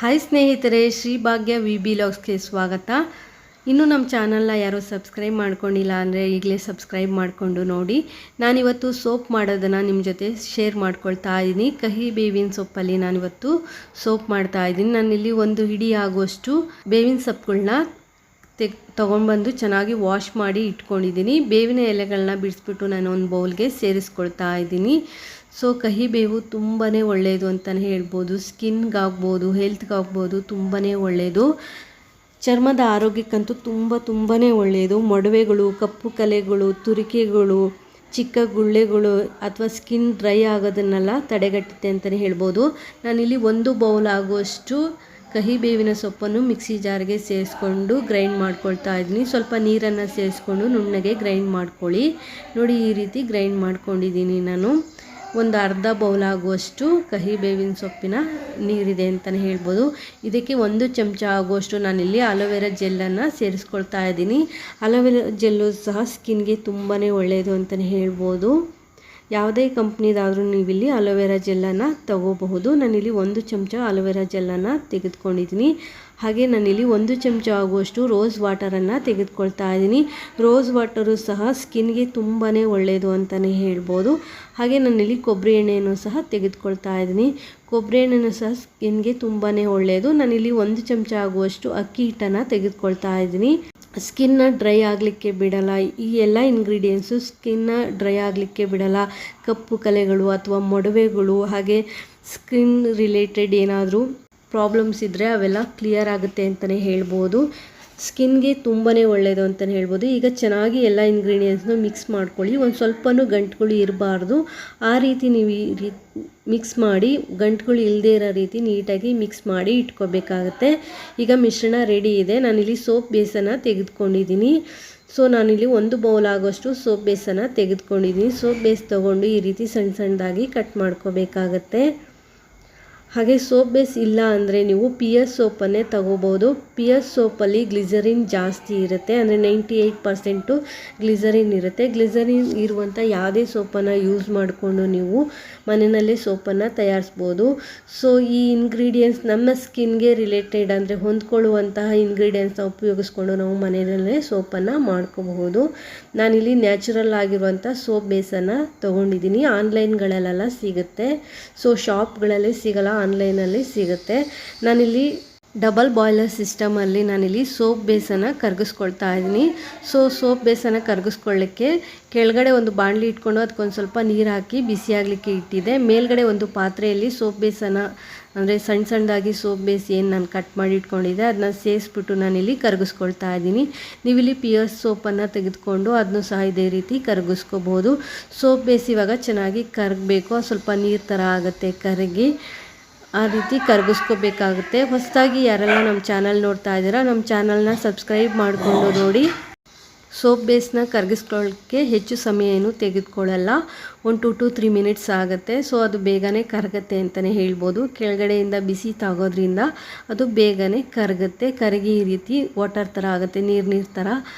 Hi ಸ್ನೇಹಿತರೆ, ಶ್ರೀ ಭಾಗ್ಯ V ಲಾಗ್ಸ್ಗೆ ಸ್ವಾಗತ. ಇನ್ನೂ ನಮ್ಮ ಚಾನಲ್ನ ಯಾರೋ ಸಬ್ಸ್ಕ್ರೈಬ್ ಮಾಡ್ಕೊಂಡಿಲ್ಲ ಅಂದರೆ ಈಗಲೇ ಸಬ್ಸ್ಕ್ರೈಬ್ ಮಾಡಿಕೊಂಡು ನೋಡಿ. ನಾನಿವತ್ತು ಸೋಪ್ ಮಾಡೋದನ್ನು ನಿಮ್ಮ ಜೊತೆ ಶೇರ್ ಮಾಡ್ಕೊಳ್ತಾ ಇದ್ದೀನಿ. ಕಹಿ ಬೇವಿನ ಸೊಪ್ಪಲ್ಲಿ ನಾನಿವತ್ತು ಸೋಪ್ ಮಾಡ್ತಾ ಇದ್ದೀನಿ. ನಾನಿಲ್ಲಿ ಒಂದು ಹಿಡಿ ಆಗುವಷ್ಟು ಬೇವಿನ ಸೊಪ್ಪುಗಳನ್ನ ತೊಗೊಂಡ್ಬಂದು ಚೆನ್ನಾಗಿ ವಾಶ್ ಮಾಡಿ ಇಟ್ಕೊಂಡಿದ್ದೀನಿ. ಬೇವಿನ ಎಲೆಗಳನ್ನ ಬಿಡಿಸ್ಬಿಟ್ಟು ನಾನು ಒಂದು ಬೌಲ್ಗೆ ಸೇರಿಸ್ಕೊಳ್ತಾ ಇದ್ದೀನಿ. ಸೊ ಕಹಿ ಬೇವು ತುಂಬಾ ಒಳ್ಳೆಯದು ಅಂತಲೇ ಹೇಳ್ಬೋದು. ಸ್ಕಿನ್ಗಾಗ್ಬೋದು, ಹೆಲ್ತ್ಗಾಗ್ಬೋದು ತುಂಬಾ ಒಳ್ಳೆಯದು. ಚರ್ಮದ ಆರೋಗ್ಯಕ್ಕಂತೂ ತುಂಬಾ ಒಳ್ಳೆಯದು. ಮೊಡವೆಗಳು, ಕಪ್ಪು ಕಲೆಗಳು, ತುರಿಕೆಗಳು, ಚಿಕ್ಕ ಗುಳ್ಳೆಗಳು ಅಥವಾ ಸ್ಕಿನ್ ಡ್ರೈ ಆಗೋದನ್ನೆಲ್ಲ ತಡೆಗಟ್ಟುತ್ತೆ ಅಂತಲೇ ಹೇಳ್ಬೋದು. ನಾನಿಲ್ಲಿ ಒಂದು ಬೌಲ್ ಆಗುವಷ್ಟು ಕಹಿ ಬೇವಿನ ಸೊಪ್ಪನ್ನು ಮಿಕ್ಸಿ ಜಾರ್ಗೆ ಸೇರಿಸ್ಕೊಂಡು ಗ್ರೈಂಡ್ ಮಾಡ್ಕೊಳ್ತಾ ಇದ್ದೀನಿ. ಸ್ವಲ್ಪ ನೀರನ್ನು ಸೇರಿಸ್ಕೊಂಡು ನುಣ್ಣಗೆ ಗ್ರೈಂಡ್ ಮಾಡ್ಕೊಳ್ಳಿ. ನೋಡಿ, ಈ ರೀತಿ ಗ್ರೈಂಡ್ ಮಾಡ್ಕೊಂಡಿದ್ದೀನಿ ನಾನು. ಒಂದು ಅರ್ಧ ಬೌಲ್ ಆಗುವಷ್ಟು ಕಹಿ ಬೇವಿನ ಸೊಪ್ಪಿನ ನೀರಿದೆ ಅಂತಲೇ ಹೇಳ್ಬೋದು. ಇದಕ್ಕೆ 1 ಚಮಚ ಆಗುವಷ್ಟು ನಾನಿಲ್ಲಿ ಅಲೋವೆರಾ ಜೆಲ್ಲನ್ನು ಸೇರಿಸ್ಕೊಳ್ತಾ ಇದ್ದೀನಿ. ಅಲೋವೆರಾ ಜೆಲ್ಲು ಸಹ ಸ್ಕಿನ್ಗೆ ತುಂಬಾ ಒಳ್ಳೆಯದು ಅಂತಲೇ ಹೇಳ್ಬೋದು. ಯಾವುದೇ ಕಂಪ್ನಿದಾದರೂ ನೀವಿಲ್ಲಿ ಅಲೋವೆರಾ ಜೆಲ್ಲನ್ನು ತಗೋಬಹುದು. ನಾನಿಲ್ಲಿ 1 ಚಮಚ ಅಲೋವೆರಾ ಜೆಲ್ಲನ್ನು ತೆಗೆದುಕೊಂಡಿದ್ದೀನಿ. ಹಾಗೆ ನಾನಿಲ್ಲಿ 1 ಚಮಚ ಆಗುವಷ್ಟು ರೋಸ್ ವಾಟರನ್ನು ತೆಗೆದುಕೊಳ್ತಾ ಇದ್ದೀನಿ. ರೋಸ್ ವಾಟರು ಸಹ ಸ್ಕಿನ್ಗೆ ತುಂಬಾ ಒಳ್ಳೆಯದು ಅಂತಲೇ ಹೇಳ್ಬೋದು. ಹಾಗೆ ನಾನಿಲ್ಲಿ ಕೊಬ್ಬರಿ ಎಣ್ಣೆಯನ್ನು ಸಹ ತೆಗೆದುಕೊಳ್ತಾ ಇದ್ದೀನಿ. ಕೊಬ್ಬರಿ ಎಣ್ಣೆನೂ ಸಹ ಸ್ಕಿನ್ಗೆ ತುಂಬಾ ಒಳ್ಳೆಯದು. ನಾನಿಲ್ಲಿ 1 ಚಮಚ ಆಗುವಷ್ಟು ಅಕ್ಕಿ ಹಿಟ್ಟನ್ನು ತೆಗೆದುಕೊಳ್ತಾ ಇದ್ದೀನಿ. ಸ್ಕಿನ್ನ ಡ್ರೈ ಆಗಲಿಕ್ಕೆ ಬಿಡಲ್ಲ. ಈ ಎಲ್ಲ ಇಂಗ್ರೀಡಿಯೆಂಟ್ಸು ಸ್ಕಿನ್ನ ಡ್ರೈ ಆಗಲಿಕ್ಕೆ ಬಿಡಲ್ಲ. ಕಪ್ಪು ಕಲೆಗಳು ಅಥವಾ ಮೊಡವೆಗಳು ಹಾಗೆ ಸ್ಕಿನ್ ರಿಲೇಟೆಡ್ ಏನಾದರೂ ಪ್ರಾಬ್ಲಮ್ಸ್ ಇದ್ದರೆ ಅವೆಲ್ಲ ಕ್ಲಿಯರ್ ಆಗುತ್ತೆ ಅಂತಲೇ ಹೇಳ್ಬೋದು. ಸ್ಕಿನ್ಗೆ ತುಂಬಾ ಒಳ್ಳೆಯದು ಅಂತಲೇ ಹೇಳ್ಬೋದು. ಈಗ ಚೆನ್ನಾಗಿ ಎಲ್ಲ ಇಂಗ್ರೀಡಿಯೆಂಟ್ಸ್ನ ಮಿಕ್ಸ್ ಮಾಡ್ಕೊಳ್ಳಿ. ಒಂದು ಸ್ವಲ್ಪನೂ ಗಂಟುಗಳು ಇರಬಾರ್ದು. ಆ ರೀತಿ ನೀವು ಮಿಕ್ಸ್ ಮಾಡಿ, ಗಂಟುಗಳು ಇಲ್ಲದೇ ಇರೋ ರೀತಿ ನೀಟಾಗಿ ಮಿಕ್ಸ್ ಮಾಡಿ ಇಟ್ಕೋಬೇಕಾಗತ್ತೆ. ಈಗ ಮಿಶ್ರಣ ರೆಡಿ ಇದೆ. ನಾನಿಲ್ಲಿ ಸೋಪ್ ಬೇಸನ್ನು ತೆಗೆದುಕೊಂಡಿದ್ದೀನಿ. ಸೊ ನಾನಿಲ್ಲಿ 1 ಬೌಲ್ ಆಗೋಷ್ಟು ಸೋಪ್ ಬೇಸನ್ನು ತೆಗೆದುಕೊಂಡಿದ್ದೀನಿ. ಸೋಪ್ ಬೇಸ್ ತೊಗೊಂಡು ಈ ರೀತಿ ಸಣ್ಣ ಸಣ್ಣದಾಗಿ ಕಟ್ ಮಾಡ್ಕೋಬೇಕಾಗತ್ತೆ. ಹಾಗೆ ಸೋಪ್ ಬೇಸ್ ಇಲ್ಲ ಅಂದರೆ ನೀವು ಪಿಯರ್ ಸೋಪನ್ನೇ ತಗೋಬೋದು. ಪಿಯರ್ ಸೋಪಲ್ಲಿ ಗ್ಲಿಸರಿನ್ ಜಾಸ್ತಿ ಇರುತ್ತೆ, ಅಂದರೆ 98% ಗ್ಲಿಸರಿನ್ ಇರುತ್ತೆ. ಗ್ಲಿಸರಿನ್ ಇರುವಂಥ ಯಾವುದೇ ಸೋಪನ್ನು ಯೂಸ್ ಮಾಡಿಕೊಂಡು ನೀವು ಮನೆಯಲ್ಲೇ ಸೋಪನ್ನು ತಯಾರಿಸ್ಬೋದು. ಸೊ ಈ ಇಂಗ್ರೀಡಿಯೆಂಟ್ಸ್ ನಮ್ಮ ಸ್ಕಿನ್ಗೆ ರಿಲೇಟೆಡ್ ಅಂದರೆ ಹೊಂದ್ಕೊಳ್ಳುವಂತಹ ಇಂಗ್ರೀಡಿಯೆಂಟ್ಸ್ನ ಉಪಯೋಗಿಸ್ಕೊಂಡು ನಾವು ಮನೆಯಲ್ಲೇ ಸೋಪನ್ನು ಮಾಡ್ಕೋಬಹುದು. ನಾನಿಲ್ಲಿ ನ್ಯಾಚುರಲ್ ಆಗಿರುವಂಥ ಸೋಪ್ ಬೇಸನ್ನು ತೊಗೊಂಡಿದ್ದೀನಿ. ಆನ್ಲೈನ್ಗಳಲ್ಲೆಲ್ಲ ಸಿಗುತ್ತೆ. ಸೊ ಶಾಪ್ಗಳಲ್ಲಿ ಸಿಗಲ್ಲ, ಆನ್ಲೈನಲ್ಲಿ ಸಿಗುತ್ತೆ. ನಾನಿಲ್ಲಿ ಡಬಲ್ ಬಾಯ್ಲರ್ ಸಿಸ್ಟಮಲ್ಲಿ ನಾನಿಲ್ಲಿ ಸೋಪ್ ಬೇಸನ್ನು ಕರಗಿಸ್ಕೊಳ್ತಾ ಇದ್ದೀನಿ. ಸೊ ಸೋಪ್ ಬೇಸನ್ನು ಕರಗಿಸ್ಕೊಳ್ಳಿಕ್ಕೆ ಕೆಳಗಡೆ ಒಂದು ಬಾಣಲಿ ಇಟ್ಕೊಂಡು ಅದಕ್ಕೊಂದು ಸ್ವಲ್ಪ ನೀರು ಹಾಕಿ ಬಿಸಿಯಾಗಲಿಕ್ಕೆ ಇಟ್ಟಿದೆ. ಮೇಲ್ಗಡೆ ಒಂದು ಪಾತ್ರೆಯಲ್ಲಿ ಸೋಪ್ ಬೇಸನ್ನು ಅಂದರೆ ಸಣ್ಣ ಸಣ್ಣದಾಗಿ ಸೋಪ್ ಬೇಸ್ ಏನು ನಾನು ಕಟ್ ಮಾಡಿ ಇಟ್ಕೊಂಡಿದ್ದೆ ಅದನ್ನ ಸೇರಿಸ್ಬಿಟ್ಟು ನಾನಿಲ್ಲಿ ಕರಗಿಸ್ಕೊಳ್ತಾ ಇದ್ದೀನಿ. ನೀವಿಲ್ಲಿ ಪಿಯರ್ ಸೋಪನ್ನು ತೆಗೆದುಕೊಂಡು ಅದನ್ನು ಸಹ ಇದೇ ರೀತಿ ಕರಗಿಸ್ಕೋಬೋದು. ಸೋಪ್ ಬೇಸ್ ಇವಾಗ ಚೆನ್ನಾಗಿ ಕರಗಬೇಕು. ಸ್ವಲ್ಪ ನೀರು ಥರ ಆಗುತ್ತೆ ಕರಗಿ. ಆ ರೀತಿ ಕರಗಿಸ್ಕೋಬೇಕಾಗುತ್ತೆ. ಹೊಸದಾಗಿ ಯಾರೆಲ್ಲ ನಮ್ಮ ಚಾನಲ್ ನೋಡ್ತಾ ಇದ್ದೀರಾ, ನಮ್ಮ ಚಾನಲ್ನ ಸಬ್ಸ್ಕ್ರೈಬ್ ಮಾಡಿಕೊಂಡು ನೋಡಿ. ಸೋಪ್ ಬೇಸ್ನ ಕರಗಿಸ್ಕೊಳ್ಳೋಕ್ಕೆ ಹೆಚ್ಚು ಸಮಯ ಏನು ತೆಗೆದುಕೊಳ್ಳಲ್ಲ. 1 to 3 ಮಿನಿಟ್ಸ್ ಆಗುತ್ತೆ. ಸೊ ಅದು ಬೇಗನೆ ಕರಗುತ್ತೆ ಅಂತಲೇ ಹೇಳ್ಬೋದು. ಕೆಳಗಡೆಯಿಂದ ಬಿಸಿ ತಾಗೋದ್ರಿಂದ ಅದು ಬೇಗನೆ ಕರಗುತ್ತೆ. ಕರಗಿ ಈ ರೀತಿ ವಾಟರ್ ಥರ ಆಗುತ್ತೆ, ನೀರು ಥರ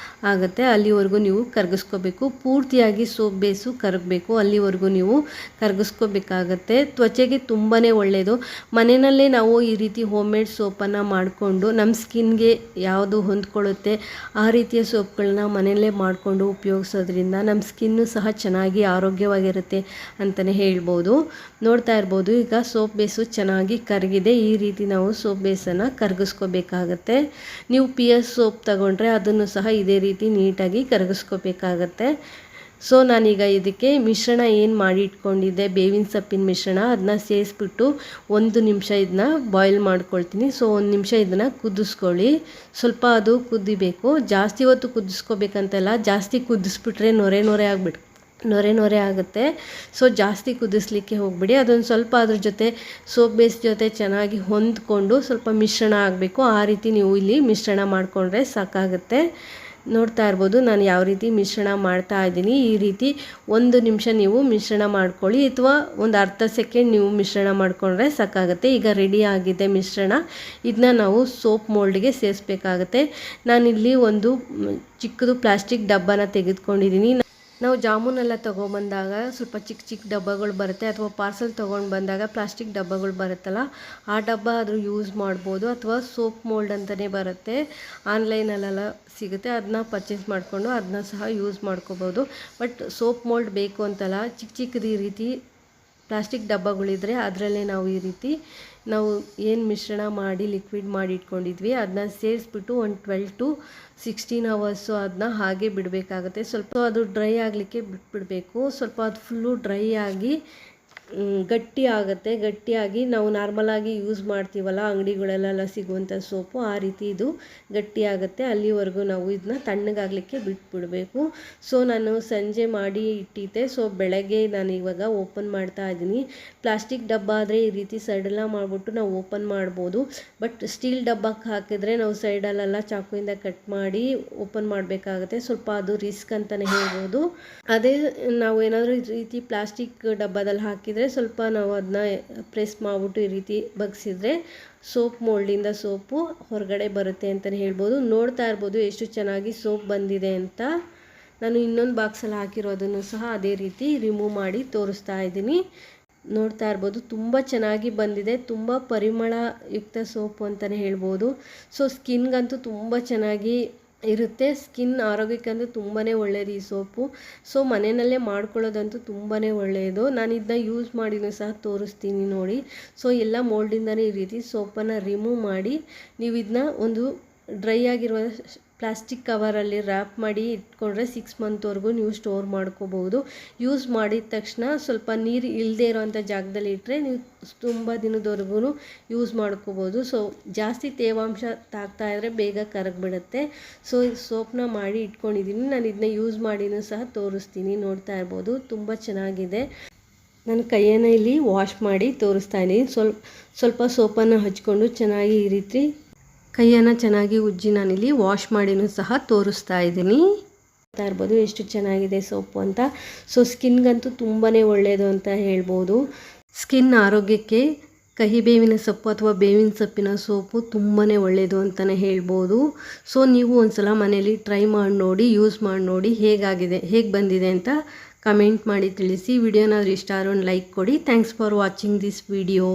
ಆಗುತ್ತೆ. ಅಲ್ಲಿವರೆಗೂ ನೀವು ಕರಗಿಸ್ಕೋಬೇಕು. ಪೂರ್ತಿಯಾಗಿ ಸೋಪ್ ಬೇಸು ಕರಗಬೇಕು, ಅಲ್ಲಿವರೆಗೂ ನೀವು ಕರಗಿಸ್ಕೋಬೇಕಾಗತ್ತೆ. ತ್ವಚೆಗೆ ತುಂಬಾ ಒಳ್ಳೆಯದು. ಮನೆಯಲ್ಲೇ ನಾವು ಈ ರೀತಿ ಹೋಮ್ ಮೇಡ್ ಸೋಪನ್ನು ಮಾಡಿಕೊಂಡು ನಮ್ಮ ಸ್ಕಿನ್ಗೆ ಯಾವುದು ಹೊಂದ್ಕೊಳ್ಳುತ್ತೆ ಆ ರೀತಿಯ ಸೋಪ್ಗಳನ್ನ ಮನೆಯಲ್ಲೇ ಮಾಡಿಕೊಂಡು ಉಪಯೋಗಿಸೋದ್ರಿಂದ ನಮ್ಮ ಸ್ಕಿನ್ನು ಸಹ ಚೆನ್ನಾಗಿ ಆರೋಗ್ಯವಾಗಿರುತ್ತೆ ಅಂತಲೇ ಹೇಳ್ಬೋದು. ನೋಡ್ತಾ ಇರ್ಬೋದು, ಈಗ ಸೋಪ್ ಬೇಸು ಚೆನ್ನಾಗಿ ಕರಗಿದೆ. ಈ ರೀತಿ ನಾವು ಸೋಪ್ ಬೇಸನ್ನು ಕರಗಿಸ್ಕೋಬೇಕಾಗತ್ತೆ. ನೀವು ಪಿಯರ್ ಸೋಪ್ ತಗೊಂಡ್ರೆ ಅದನ್ನು ಸಹ ಇದೇ ರೀತಿ ನೀಟಾಗಿ ಕರಗಿಸ್ಕೋಬೇಕಾಗತ್ತೆ. ಸೊ ನಾನೀಗ ಇದಕ್ಕೆ ಮಿಶ್ರಣ ಏನು ಮಾಡಿ ಇಟ್ಕೊಂಡಿದ್ದೆ, ಬೇವಿನ ಸೊಪ್ಪಿನ ಮಿಶ್ರಣ, ಅದನ್ನ ಸೇರಿಸ್ಬಿಟ್ಟು 1 ನಿಮಿಷ ಇದನ್ನ ಬಾಯ್ಲ್ ಮಾಡ್ಕೊಳ್ತೀನಿ. ಸೊ 1 ನಿಮಿಷ ಇದನ್ನು ಕುದಿಸ್ಕೊಳ್ಳಿ. ಸ್ವಲ್ಪ ಅದು ಕುದಿಬೇಕು. ಜಾಸ್ತಿ ಹೊತ್ತು ಕುದಿಸ್ಕೋಬೇಕಂತೆಲ್ಲ. ಜಾಸ್ತಿ ಕುದಿಸ್ಬಿಟ್ರೆ ನೊರೆ ಆಗುತ್ತೆ. ಸೊ ಜಾಸ್ತಿ ಕುದಿಸ್ಲಿಕ್ಕೆ ಹೋಗ್ಬಿಡಿ. ಅದೊಂದು ಸ್ವಲ್ಪ ಅದ್ರ ಜೊತೆ ಸೋಪ್ ಬೇಸ್ ಜೊತೆ ಚೆನ್ನಾಗಿ ಹೊಂದ್ಕೊಂಡು ಸ್ವಲ್ಪ ಮಿಶ್ರಣ ಆಗಬೇಕು. ಆ ರೀತಿ ನೀವು ಇಲ್ಲಿ ಮಿಶ್ರಣ ಮಾಡಿಕೊಂಡ್ರೆ ಸಾಕಾಗುತ್ತೆ. ನೋಡ್ತಾ ಇರ್ಬೋದು ನಾನು ಯಾವ ರೀತಿ ಮಿಶ್ರಣ ಮಾಡ್ತಾ ಇದ್ದೀನಿ. ಈ ರೀತಿ 1 ನಿಮಿಷ ನೀವು ಮಿಶ್ರಣ ಮಾಡ್ಕೊಳ್ಳಿ, ಅಥವಾ ಒಂದು ಅರ್ಧ ಸೆಕೆಂಡ್ ನೀವು ಮಿಶ್ರಣ ಮಾಡಿಕೊಂಡ್ರೆ ಸಾಕಾಗುತ್ತೆ. ಈಗ ರೆಡಿ ಆಗಿದೆ ಮಿಶ್ರಣ. ಇದನ್ನ ನಾವು ಸೋಪ್ ಮೋಲ್ಡ್ಗೆ ಸೇರಿಸ್ಬೇಕಾಗತ್ತೆ. ನಾನಿಲ್ಲಿ ಒಂದು ಚಿಕ್ಕದು ಪ್ಲಾಸ್ಟಿಕ್ ಡಬ್ಬನ ತೆಗೆದುಕೊಂಡಿದ್ದೀನಿ. ನಾವು ಜಾಮೂನೆಲ್ಲ ತೊಗೊಂಬಂದಾಗ ಸ್ವಲ್ಪ ಚಿಕ್ಕ ಚಿಕ್ಕ ಡಬ್ಬಗಳು ಬರುತ್ತೆ, ಅಥವಾ ಪಾರ್ಸೆಲ್ ತೊಗೊಂಡು ಬಂದಾಗ ಪ್ಲಾಸ್ಟಿಕ್ ಡಬ್ಬಗಳು ಬರುತ್ತಲ್ಲ, ಆ ಡಬ್ಬ ಆದರೂ ಯೂಸ್ ಮಾಡ್ಬೋದು. ಅಥವಾ ಸೋಪ್ ಮೋಲ್ಡ್ ಅಂತಲೇ ಬರುತ್ತೆ, ಆನ್ಲೈನಲ್ಲೆಲ್ಲ ಸಿಗುತ್ತೆ, ಅದನ್ನ ಪರ್ಚೇಸ್ ಮಾಡಿಕೊಂಡು ಅದನ್ನ ಸಹ ಯೂಸ್ ಮಾಡ್ಕೋಬೋದು. ಬಟ್ ಸೋಪ್ ಮೋಲ್ಡ್ ಬೇಕು ಅಂತಲ್ಲ, ಚಿಕ್ಕ ಚಿಕ್ಕದು ಈ ರೀತಿ ಪ್ಲಾಸ್ಟಿಕ್ ಡಬ್ಬಗಳಿದ್ರೆ ಅದರಲ್ಲೇ ನಾವು ಈ ರೀತಿ ನಾವು ಏನು ಮಿಶ್ರಣ ಮಾಡಿ ಲಿಕ್ವಿಡ್ ಮಾಡಿ ಇಟ್ಕೊಂಡಿದ್ವಿ ಅದನ್ನ ಸೇರಿಸ್ಬಿಟ್ಟು ಒಂದು 12 to 16 ಅವರ್ಸು ಅದನ್ನ ಹಾಗೆ ಬಿಡಬೇಕಾಗುತ್ತೆ. ಸ್ವಲ್ಪ ಅದು ಡ್ರೈ ಆಗಲಿಕ್ಕೆ ಬಿಟ್ಬಿಡಬೇಕು. ಸ್ವಲ್ಪ ಅದು ಫುಲ್ಲು ಡ್ರೈ ಆಗಿ ಗಟ್ಟಿ ಆಗುತ್ತೆ. ಗಟ್ಟಿಯಾಗಿ ನಾವು ನಾರ್ಮಲಾಗಿ ಯೂಸ್ ಮಾಡ್ತೀವಲ್ಲ ಅಂಗಡಿಗಳಲ್ಲೆಲ್ಲ ಸಿಗುವಂಥ ಸೋಪು, ಆ ರೀತಿ ಇದು ಗಟ್ಟಿ ಆಗುತ್ತೆ. ಅಲ್ಲಿವರೆಗೂ ನಾವು ಇದನ್ನ ತಣ್ಣಗಾಗಲಿಕ್ಕೆ ಬಿಟ್ಬಿಡಬೇಕು. ಸೊ ನಾನು ಸಂಜೆ ಮಾಡಿ ಇಟ್ಟಿದ್ದೆ. ಸೊ ಬೆಳಗ್ಗೆ ನಾನು ಇವಾಗ ಓಪನ್ ಮಾಡ್ತಾ ಇದ್ದೀನಿ. ಪ್ಲಾಸ್ಟಿಕ್ ಡಬ್ಬ ಆದರೆ ಈ ರೀತಿ ಸೈಡೆಲ್ಲ ಮಾಡಿಬಿಟ್ಟು ನಾವು ಓಪನ್ ಮಾಡ್ಬೋದು. ಬಟ್ ಸ್ಟೀಲ್ ಡಬ್ಬಕ್ಕೆ ಹಾಕಿದರೆ ನಾವು ಸೈಡಲ್ಲೆಲ್ಲ ಚಾಕುವಿಂದ ಕಟ್ ಮಾಡಿ ಓಪನ್ ಮಾಡಬೇಕಾಗುತ್ತೆ. ಸ್ವಲ್ಪ ಅದು ರಿಸ್ಕ್ ಅಂತಲೇ ಹೇಳ್ಬೋದು. ಅದೇ ನಾವು ಏನಾದರೂ ಈ ರೀತಿ ಪ್ಲಾಸ್ಟಿಕ್ ಡಬ್ಬದಲ್ಲಿ ಹಾಕಿದರೆ ಸ್ವಲ್ಪ ನಾವು ಅದನ್ನ ಪ್ರೆಸ್ ಮಾಡಿಬಿಟ್ಟು ಈ ರೀತಿ ಬಗ್ಸಿದ್ರೆ ಸೋಪ್ ಮೋಲ್ಡಿಂದ ಸೋಪು ಹೊರಗಡೆ ಬರುತ್ತೆ ಅಂತಲೇ ಹೇಳ್ಬೋದು. ನೋಡ್ತಾ ಇರ್ಬೋದು ಎಷ್ಟು ಚೆನ್ನಾಗಿ ಸೋಪ್ ಬಂದಿದೆ ಅಂತ. ನಾನು ಇನ್ನೊಂದು ಬಾಕ್ಸಲ್ಲಿ ಹಾಕಿರೋದನ್ನು ಸಹ ಅದೇ ರೀತಿ ರಿಮೂವ್ ಮಾಡಿ ತೋರಿಸ್ತಾ ಇದ್ದೀನಿ. ನೋಡ್ತಾ ಇರ್ಬೋದು ತುಂಬ ಚೆನ್ನಾಗಿ ಬಂದಿದೆ. ತುಂಬ ಪರಿಮಳಯುಕ್ತ ಸೋಪು ಅಂತಲೇ ಹೇಳ್ಬೋದು. ಸೊ ಸ್ಕಿನ್ಗಂತೂ ತುಂಬ ಚೆನ್ನಾಗಿ ಇರುತ್ತೆ. ಸ್ಕಿನ್ ಆರೋಗ್ಯಕ್ಕಂತೂ ತುಂಬಾ ಒಳ್ಳೆಯದು ಈ ಸೋಪು. ಸೊ ಮನೆಯಲ್ಲೇ ಮಾಡ್ಕೊಳ್ಳೋದಂತೂ ತುಂಬಾ ಒಳ್ಳೆಯದು. ನಾನು ಇದನ್ನ ಯೂಸ್ ಮಾಡಿನೂ ಸಹ ತೋರಿಸ್ತೀನಿ ನೋಡಿ. ಸೊ ಎಲ್ಲ ಮೋಲ್ಡಿಂದನೇ ಈ ರೀತಿ ಸೋಪನ್ನು ರಿಮೂವ್ ಮಾಡಿ ನೀವು ಇದನ್ನ ಒಂದು ಡ್ರೈ ಆಗಿರುವ ಪ್ಲಾಸ್ಟಿಕ್ ಕವರಲ್ಲಿ ರ್ಯಾಪ್ ಮಾಡಿ ಇಟ್ಕೊಂಡ್ರೆ 6 ಮಂತ್ವರೆಗೂ ನೀವು ಸ್ಟೋರ್ ಮಾಡ್ಕೋಬೋದು. ಯೂಸ್ ಮಾಡಿದ ತಕ್ಷಣ ಸ್ವಲ್ಪ ನೀರು ಇಲ್ಲದೆ ಇರೋವಂಥ ಜಾಗದಲ್ಲಿ ಇಟ್ಟರೆ ನೀವು ತುಂಬ ದಿನದವರೆಗೂ ಯೂಸ್ ಮಾಡ್ಕೋಬೋದು. ಸೊ ಜಾಸ್ತಿ ತೇವಾಂಶ ತಾಗ್ತಾ ಇದ್ದರೆ ಬೇಗ ಕರಗಿಬಿಡುತ್ತೆ. ಸೊ ಸೋಪ್ನ ಮಾಡಿ ಇಟ್ಕೊಂಡಿದ್ದೀನಿ. ನಾನು ಇದನ್ನ ಯೂಸ್ ಮಾಡಿನೂ ಸಹ ತೋರಿಸ್ತೀನಿ. ನೋಡ್ತಾ ಇರ್ಬೋದು ತುಂಬ ಚೆನ್ನಾಗಿದೆ. ನಾನು ಕೈಯನ್ನು ಇಲ್ಲಿ ವಾಶ್ ಮಾಡಿ ತೋರಿಸ್ತಾ ಇದ್ದೀನಿ. ಸ್ವಲ್ಪ ಸೋಪನ್ನು ಹಚ್ಕೊಂಡು ಚೆನ್ನಾಗಿ ಈ ರೀತಿ ಕೈಯನ್ನು ಚೆನ್ನಾಗಿ ಉಜ್ಜಿ ನಾನಿಲ್ಲಿ ವಾಶ್ ಮಾಡಿನೂ ಸಹ ತೋರಿಸ್ತಾ ಇದ್ದೀನಿ. ನೋಡ್ತಾ ಇರ್ಬೋದು ಎಷ್ಟು ಚೆನ್ನಾಗಿದೆ ಸೋಪು ಅಂತ. ಸೊ ಸ್ಕಿನ್ಗಂತೂ ತುಂಬಾ ಒಳ್ಳೆಯದು ಅಂತ ಹೇಳ್ಬೋದು. ಸ್ಕಿನ್ ಆರೋಗ್ಯಕ್ಕೆ ಕಹಿಬೇವಿನ ಸೊಪ್ಪು ಅಥವಾ ಬೇವಿನ ಸೊಪ್ಪಿನ ಸೋಪು ತುಂಬಾ ಒಳ್ಳೆಯದು ಅಂತಲೇ ಹೇಳ್ಬೋದು. ಸೊ ನೀವು ಒಂದ್ಸಲ ಮನೇಲಿ ಟ್ರೈ ಮಾಡಿ ನೋಡಿ, ಯೂಸ್ ಮಾಡಿ ನೋಡಿ ಹೇಗೆ ಬಂದಿದೆ ಅಂತ ಕಮೆಂಟ್ ಮಾಡಿ ತಿಳಿಸಿ. ವಿಡಿಯೋನಾದ್ರೂ ಇಷ್ಟ ಆದರೆ ಒಂದು ಲೈಕ್ ಕೊಡಿ. Thanks for watching this video.